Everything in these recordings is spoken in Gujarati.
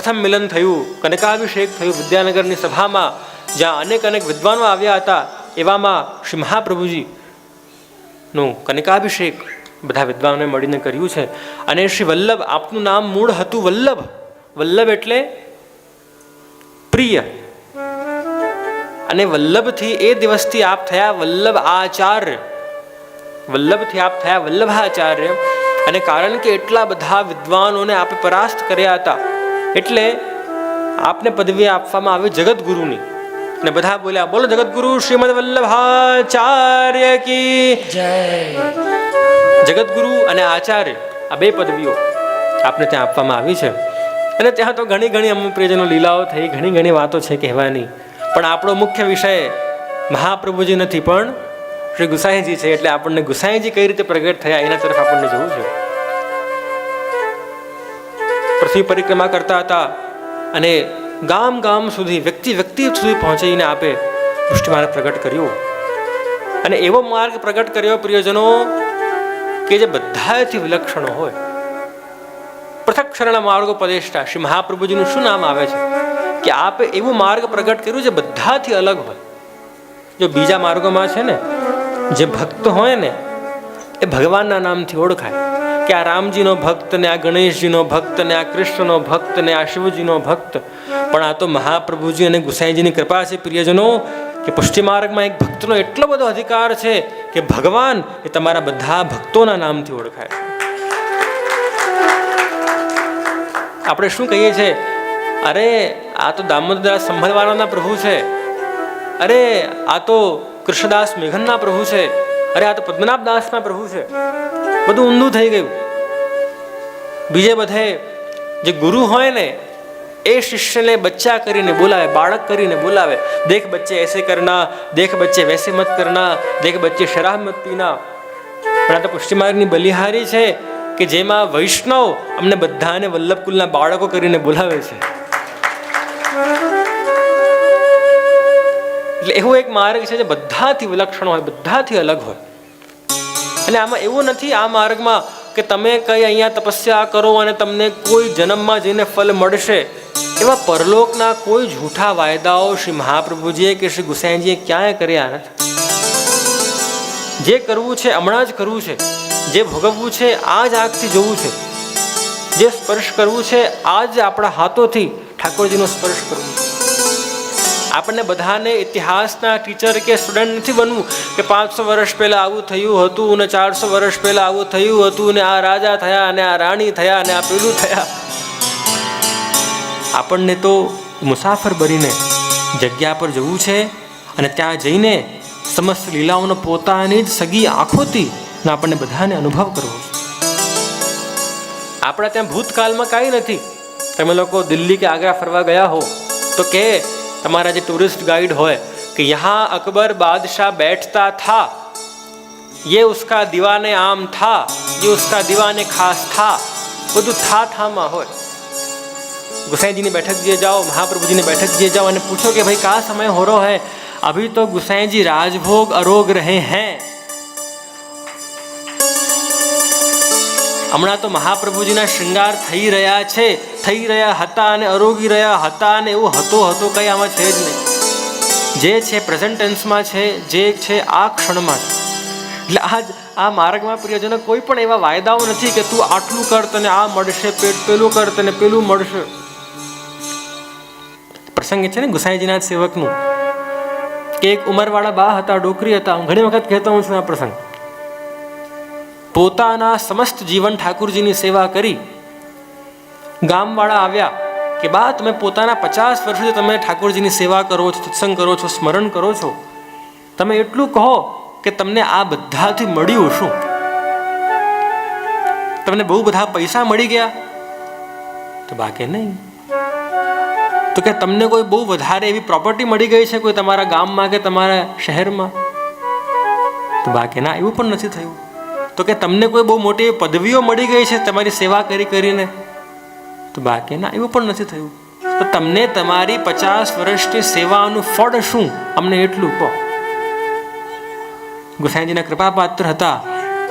પ્રથમ મિલન થયું, કનકાભિષેક થયું વિદ્યાનગરની સભામાં, જ્યાં અનેક અનેક વિદ્વાનો આવ્યા હતા. એવામાં શ્રી મહાપ્રભુજીનું કનકાભિષેક બધા વિદ્વાનોને મળીને કર્યું છે. અને શ્રી વલ્લભ, આપનું નામ મૂળ હતું વલ્લભ. વલ્લભ એટલે પ્રિય. અને વલ્લભથી એ દિવસથી આપ થયા વલ્લભ આચાર્ય. વલ્લભથી આપ થયા વલ્લભાચાર્ય. અને કારણ કે એટલા બધા વિદ્વાનોને આપે પરાસ્ત કર્યા હતા એટલે આપને પદવી આપવામાં આવી જગતગુરુની. અને બધા બોલ્યા, બોલો જગતગુરુ શ્રીમદ વલ્લભાચાર્ય કી જય. જગતગુરુ અને આચાર્ય આ બે પદવીઓ આપને ત્યાં આપવામાં આવી છે. અને ત્યાં તો ઘણી ઘણી અમુક પ્રિયજનો લીલાઓ થઈ, ઘણી ઘણી વાતો છે કહેવાની. પણ આપણો મુખ્ય વિષય મહાપ્રભુજી નથી પણ શ્રી ગુસાઈજી છે. એટલે આપણને ગુસાઈજી કઈ રીતે પ્રગટ થયા એના તરફ આપણને જોવું છે. પૃથ્વી પરિક્રમા કરતા હતા અને ગામ ગામ સુધી, વ્યક્તિ વ્યક્તિ સુધી પહોંચીને આપે પુષ્ટિ માર્ગ પ્રગટ કર્યો. અને એવો માર્ગ પ્રગટ કર્યો પ્રિયજનો કે જે બધાથી વિલક્ષણ હોય. પૃથક શરણ માર્ગોપદેષ્ટા શ્રી મહાપ્રભુજીનું શું નામ આવે છે કે આપે એવું માર્ગ પ્રગટ કર્યું જે બધાથી અલગ હોય. જો બીજા માર્ગોમાં છે ને, જે ભક્ત હોય ને એ ભગવાનના નામથી ઓળખાય કે આ રામજીનો ભક્ત ને આ ગણેશજીનો ભક્ત ને આ કૃષ્ણનો ભક્ત ને આ શિવજીનો ભક્ત. પણ આ તો મહાપ્રભુજી અને ગુસાઈજીની કૃપા છે પ્રિયજનો કે પુષ્ટિ માર્ગમાં એક ભક્તનો એટલો બધો અધિકાર છે કે ભગવાન એ તમારા બધા ભક્તોના નામથી ઓળખાય છે. આપણે શું કહીએ છીએ, અરે આ તો દામોદરદાસ સંભળવાળાના પ્રભુ છે, અરે આ તો કૃષ્ણદાસ મેઘનના પ્રભુ છે, અરે આ તો પદ્મનાભદાસના પ્રભુ છે. બધું ઊંધું થઈ ગયું. બીજે બધે જે ગુરુ હોય ને એ શિષ્યને બચ્ચા કરીને બોલાવે, બાળક કરીને બોલાવે. દેખ બચ્ચે ऐसे करना, देख बच्चे वैसे मत करना, देख बच्चे शराब मत पीना. પણ આ તો પુષ્ટિ માર્ગની બલિહારી છે કે જેમાં વૈષ્ણવ અમને બધાને વલ્લભકુલના બાળકો કરીને બોલાવે છે. એટલે એવો એક માર્ગ છે જે બધાથી વિલક્ષણ હોય, બધાથી અલગ હોય. અને આમાં એવું નથી આ માર્ગમાં કે તમે કઈ અહીંયા તપસ્યા કરો અને તમને કોઈ જન્મમાં જઈને ફલ મળશે. એવા પરલોકના કોઈ જૂઠા વાયદાઓ શ્રી મહાપ્રભુજીએ કે શ્રી ગુસાઈજીએ ક્યાંય કર્યા નથી. જે કરવું છે હમણાં જ કરવું છે, જે ભોગવવું છે આ જ આંખથી જોવું છે, જે સ્પર્શ કરવું છે આ જ આપણા હાથોથી ઠાકોરજીનો સ્પર્શ કરવો છે. આપણને બધાને ઇતિહાસના ટીચર કે સ્ટુડન્ટ નથી બનવું કે 500 વર્ષ પહેલા આવું થયું હતું ને 400 વર્ષ પહેલા આવું થયું હતું ને આ રાજા થયા અને આ રાણી થયા અને આ પેલું થયા. આપણને તો મુસાફર બનીને જગ્યા પર જવું છે અને ત્યાં જઈને સમસ્ત લીલાઓનો પોતાની જ સગી આંખોથી આપણને બધાને અનુભવ કરવો છે. આપણા ત્યાં ભૂતકાળમાં કાંઈ નથી. તમે લોકો દિલ્હી કે આગ્રા ફરવા ગયા હો તો કે તમારા જે ટુરિસ્ટ ગાઈડ હોય કે યહાં અકબર બાદશાહ બેઠતા થા, ये उसका दीवाने आम था, ये उसका दीवाने खास था. બધું થામાં હોય. गुसाईजी बैठक दिए जाओ, महाप्रभु जी बैठक दिए जाओ અને પૂછો કે ભાઈ કા समय हो रहा है. अभी तो गुसाईजी राजभोग अरोग रहे हैं. હમણાં તો મહાપ્રભુજીના શ્રૃંગાર થઈ રહ્યા છે, થઈ રહ્યા હતા અને અરોગી રહ્યા હતા અને એવું હતો કઈ આમાં છે જ નહીં. જે છે પ્રેઝન્ટ ટેન્સમાં છે, જે છે આ ક્ષણમાં છે. એટલે આ માર્ગમાં પ્રિયજનો કોઈ પણ એવા વાયદાઓ નથી કે તું આટલું કર તને આ મળશે, પેલું કર તને પેલું મળશે. પ્રસંગ છે ને ગુસાઈજીના સેવકનું કે એક ઉંમરવાળા બા હતા, ડોકરી હતા. હું ઘણી વખત કહેતો હું છું આ પ્રસંગ. પોતાના સમસ્ત જીવન ઠાકુરજીની સેવા કરી ગામવાળા આવ્યા કે બા તમે પોતાના 50 વર્ષથી તમે ઠાકોરજીની સેવા કરો છો, સત્સંગ કરો છો, સ્મરણ કરો છો, તમે એટલું કહો કે તમને આ બધાથી મળ્યું શું? તમને બહુ બધા પૈસા મળી ગયા? તો બાકી નહીં. તો કે તમને કોઈ બહુ વધારે એવી પ્રોપર્ટી મળી ગઈ છે કોઈ તમારા ગામમાં કે તમારા શહેરમાં? તો બાકી ના, એવું પણ નથી થયું. તો કે તમને કોઈ બહુ મોટી પદવીઓ મળી ગઈ છે તમારી સેવા કરીને? તો બાકી ના, એવું પણ નથી થયું. તો તમને તમારી 50 વર્ષની સેવાનું ફળ શું? અમને એટલું કહો. ગુસાઈજીના કૃપાપાત્ર હતા.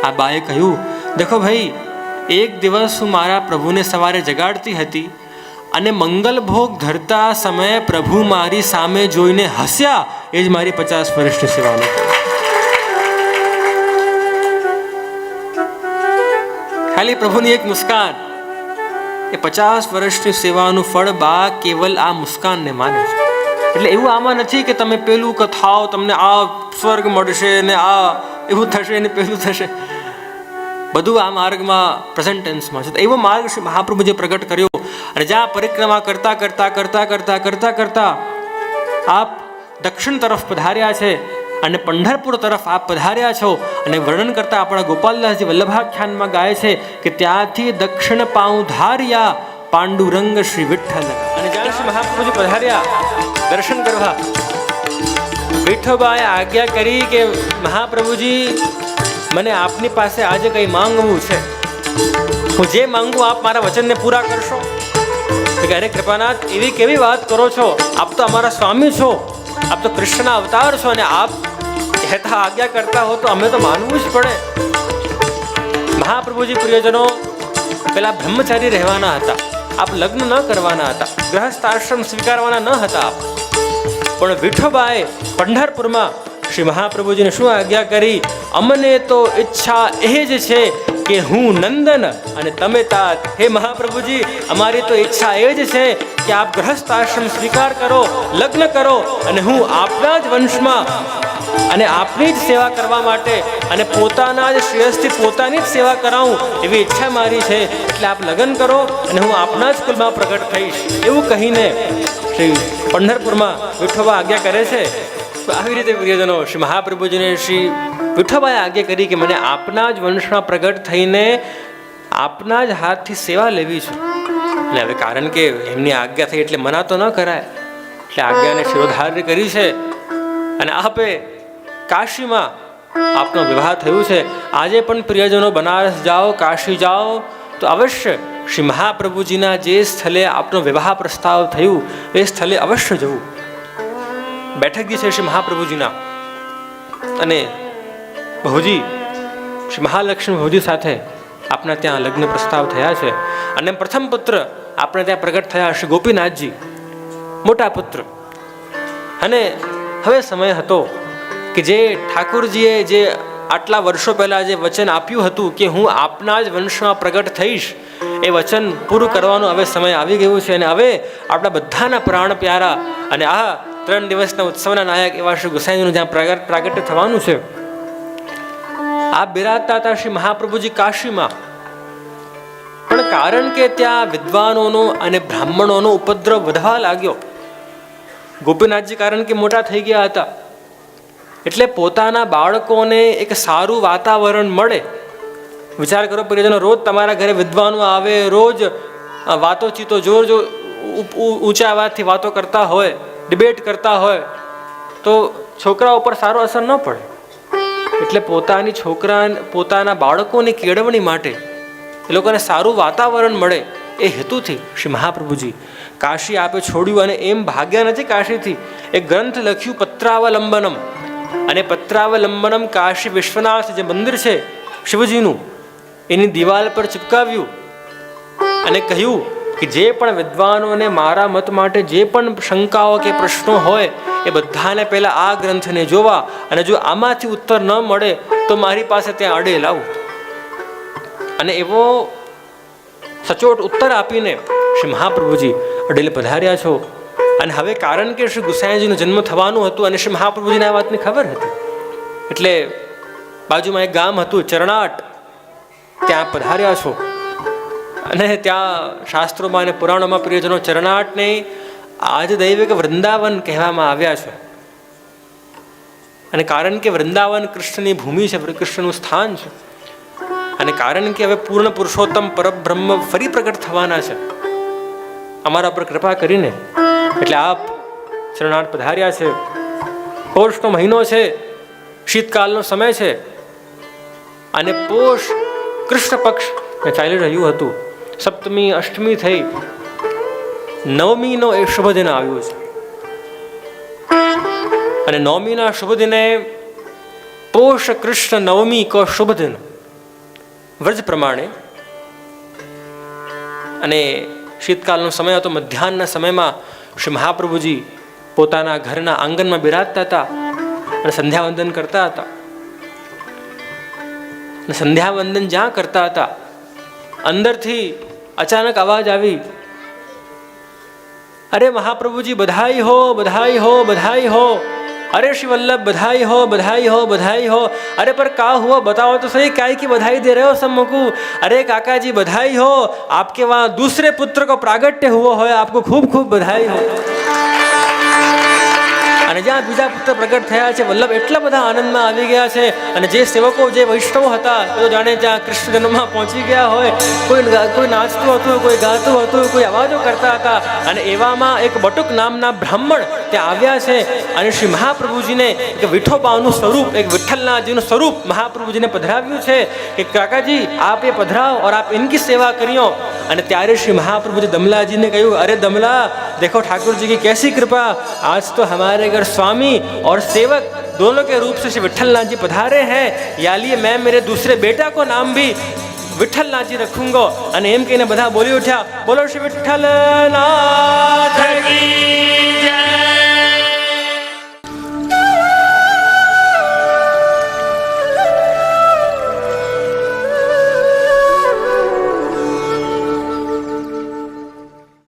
આ બાએ કહ્યું, દેખો ભાઈ, એક દિવસ હું મારા પ્રભુને સવારે જગાડતી હતી અને મંગલ ભોગ ધરતા સમયે પ્રભુ મારી સામે જોઈને હસ્યા, એ જ મારી 50 વર્ષની સેવાનું. ખાલી પ્રભુની એક મુસ્કાન, એ 50 વર્ષની સેવાનું ફળ બા કેવલ આ મુસ્કાનને માને છે. એટલે એવું આમાં નથી કે તમે પેલું કથાઓ તમને આ સ્વર્ગ મળશે ને આ એવું થશે ને પેલું થશે. બધું આ માર્ગમાં પ્રેઝન્ટ ટેન્સમાં છે. એવો માર્ગ શ્રી મહાપ્રભુજીએ પ્રગટ કર્યો. અને જ્યાં પરિક્રમા કરતા કરતા કરતા કરતા કરતા કરતા આપ દક્ષિણ તરફ પધાર્યા છે અને પંઢરપુર તરફ આપ પધાર્યા છો. અને વર્ણન કરતા આપણા ગોપાલદાસજી વલ્લભાખ્યાનમાં ગાય છે કે ત્યાંથી દક્ષિણ પાઉં ધાર્યા પાંડુરંગ શ્રી વિઠ્ઠલ. અને જ્યાં શ્રી મહાપ્રભુજી પધાર્યા દર્શન કરવા, વિઠોબાએ આજ્ઞા કરી કે મહાપ્રભુજી મને આપની પાસે આજે કંઈ માંગવું છે, હું જે માંગુ આપ મારા વચનને પૂરા કરશો. અરે કૃપાનાથ, એવી કેવી વાત કરો છો, આપ તો અમારા સ્વામી છો, આપ તો કૃષ્ણના અવતાર છો, અને આપ કહેતા આજ્ઞા કરતા હો તો અમે તો માનવું જ પડે. મહાપ્રભુજી પ્રિયજનો પેલા બ્રહ્મચારી રહેવાના હતા, આપ લગ્ન ન કરવાના હતા, ગૃહસ્થ આશ્રમ સ્વીકારવાના ન હતા આપ. પણ વિઠોબાએ પંઢરપુરમાં શ્રી મહાપ્રભુજીને શું આજ્ઞા કરી? અમને તો ઈચ્છા એ જ છે કે હું નંદન અને તમે તાત. હે મહાપ્રભુજી, અમારી તો ઈચ્છા એ જ છે કે આપ ગૃહસ્થ આશ્રમ સ્વીકાર કરો, લગ્ન કરો, અને હું આપના જ વંશમાં અને આપની જ સેવા કરવા માટે અને પોતાના જ શ્રેયસથી પોતાની જ સેવા કરાવું એવી ઈચ્છા મારી છે. એટલે આપ લગ્ન કરો અને હું આપના જ કુલમાં પ્રગટ થઈશ. એવું કહીને શ્રી પંઢરપુરમાં વિઠોબા આજ્ઞા કરે છે. આવી રીતે પ્રિયજનો શ્રી મહાપ્રભુજીને શ્રી વિઠોબાએ આજ્ઞા કરી કે મને આપના જ વંશમાં પ્રગટ થઈને આપના જ હાથથી સેવા લેવી છે. અને હવે કારણ કે એમની આજ્ઞા થઈ એટલે મના તો ન કરાય, એટલે આજ્ઞાને શિરોધાર્ય કરી છે. અને આપે કાશીમાં આપનો વિવાહ થયું છે. આજે પણ પ્રિયજનો બનારસ જાઓ, કાશી જાઓ તો અવશ્ય શ્રી મહાપ્રભુજીના જે સ્થળે આપનો વિવાહ પ્રસ્તાવ થયું એ સ્થળે અવશ્ય જવું. બેઠક છે શ્રી મહાપ્રભુજીના, અને ભૌજી શ્રી મહાલક્ષ્મી ભૌજી સાથે આપણા ત્યાં લગ્ન પ્રસ્તાવ થયા છે. અને પ્રથમ પુત્ર આપણે ત્યાં પ્રગટ થયા શ્રી ગોપીનાથજી, મોટા પુત્ર. અને હવે સમય હતો કે જે ઠાકોરજીએ જે આટલા વર્ષો પહેલા જે વચન આપ્યું હતું કે હું આપના જ વંશમાં પ્રગટ થઈશ, એ વચન પૂરું કરવાનો હવે સમય આવી ગયું છે. અને હવે આપણા બધાના પ્રાણ પ્યારા અને આ 3 દિવસના ઉત્સવના નાયક એવા શ્રી ગુસાઈનું જ્યાં પ્રાગટ્ય થવાનું છે, આ બિરાજતા હતા શ્રી મહાપ્રભુજી કાશીમાં. પણ કારણ કે ત્યાં વિદ્વાનોનો અને બ્રાહ્મણોનો ઉપદ્રવ વધવા લાગ્યો. ગોપીનાથજી કારણ કે મોટા થઈ ગયા હતા, એટલે પોતાના બાળકોને એક સારું વાતાવરણ મળે. વિચાર કરો પરિજનો, રોજ તમારા ઘરે વિદ્વાનો આવે, રોજ વાતોચીતો જોર જો ઊંચા અવાજથી વાતો કરતા હોય, ડિબેટ કરતા હોય, તો છોકરા ઉપર સારો અસર ન પડે. એટલે પોતાના બાળકોની કેળવણી માટે એ લોકોને સારું વાતાવરણ મળે એ હેતુથી શ્રી મહાપ્રભુજી કાશી આપે છોડ્યું. અને એમ ભાગ્યા નથી કાશીથી, એક ગ્રંથ લખ્યું પત્રાવલંબનમ. અને પત્રાવલંબનમ કાશી વિશ્વનાથ જે મંદિર છે શિવજીનું, એની દિવાલ પર ચિપકાવ્યું અને કહ્યું કે જે પણ વિદ્વાનોને મારા મત માટે જે પણ શંકાઓ કે પ્રશ્નો હોય એ બધાને પહેલાં આ ગ્રંથને જોવા, અને જો આમાંથી ઉત્તર ન મળે તો મારી પાસે ત્યાં અડે લાવું. અને એવો સચોટ ઉત્તર આપીને શ્રી મહાપ્રભુજી અડેલે પધાર્યા છો. અને હવે કારણ કે શ્રી ગુસાઈજીનો જન્મ થવાનું હતું અને શ્રી મહાપ્રભુજીને આ વાતની ખબર હતી, એટલે બાજુમાં એક ગામ હતું ચરણાટ, ત્યાં પધાર્યા છો. અને ત્યાં શાસ્ત્રોમાં અને પુરાણોમાં પ્રિયજનો ચરણાટને આજ દૈવિક વૃંદાવન કહેવામાં આવ્યા છે. અને કારણ કે વૃંદાવન કૃષ્ણની ભૂમિ છે, કૃષ્ણનું સ્થાન છે. અને કારણ કે હવે પૂર્ણ પુરુષોત્તમ પરબ્રહ્મ ફરી પ્રગટ થવાના છે અમારા પર કૃપા કરીને, એટલે આપ ચરણાટ પધાર્યા છે. પૌષનો મહિનો છે, શીતકાલનો સમય છે, અને પોષ કૃષ્ણ પક્ષ ચાલી રહ્યું હતું. સપ્તમી અષ્ટમી થઈ, નવમીનો એ શુભ દિન આવ્યો છે. અને નવમીના શુભ દિને પોષ કૃષ્ણ નવમી કો શુભ દિન વ્રજ પ્રમાણે. અને શીતકાલનો સમય હતો. મધ્યાહનના સમયમાં શ્રી મહાપ્રભુજી પોતાના ઘરના આંગણમાં બિરાજતા હતા અને સંધ્યાવંદન કરતા હતા. અને સંધ્યાવંદન જ્યાં કરતા હતા, અંદરથી અચાનક અવાજ આવી, અરે મહાપ્રભુજી બધાઈ હો, બધાઈ હો, બધાઈ હો. अरे श्री वल्लभ बधाई हो, बधाई हो, बधाई हो. अरे पर क्या हुआ बताओ तो सही, काय की बधाई दे रहे हो सब मुझको? अरे काका जी बधाई हो, आपके वहाँ दूसरे पुत्र को प्रागट्य हुआ है, आपको खूब खूब बधाई हो. અને જ્યાં બીજા પુત્ર પ્રગટ થયા છે, વલ્લભ એટલા બધા આનંદમાં આવી ગયા છે. અને જે સેવકો, જે વૈષ્ણવો હતા, તો જાણે જ્યાં કૃષ્ણ જન્મમાં પહોંચી ગયા હોય. કોઈ નાચતું હતું, કોઈ ગાતું હતું, કોઈ અવાજો કરતા હતા. અને એવામાં એક બટુક નામના બ્રાહ્મણ ત્યાં આવ્યા છે અને શ્રી મહાપ્રભુજીને એક વિઠોબાનું સ્વરૂપ, એક વિઠ્ઠલનાથજીનું સ્વરૂપ મહાપ્રભુજીને પધરાવ્યું છે કે કાકાજી આપ એ પધરાઓ और आप इनकी सेवा करियो. અને ત્યારે શ્રી મહાપ્રભુજી દમલાજીને કહ્યું, अरे दमला देखो ठाकुर जी की कैसी कृपा, आज तो हमारे घर स्वामी और सेवक दोनों के रूप से श्री विठ्ठलनाथ जी पधारे हैं. या लिए मैं मेरे दूसरे बेटा को नाम भी विठ्ठलनाथ जी रखूंगा. અને એમ કહીને બધા બોલી ઉઠ્યા, બોલો શ્રી વિઠ્ઠલનાથ કી.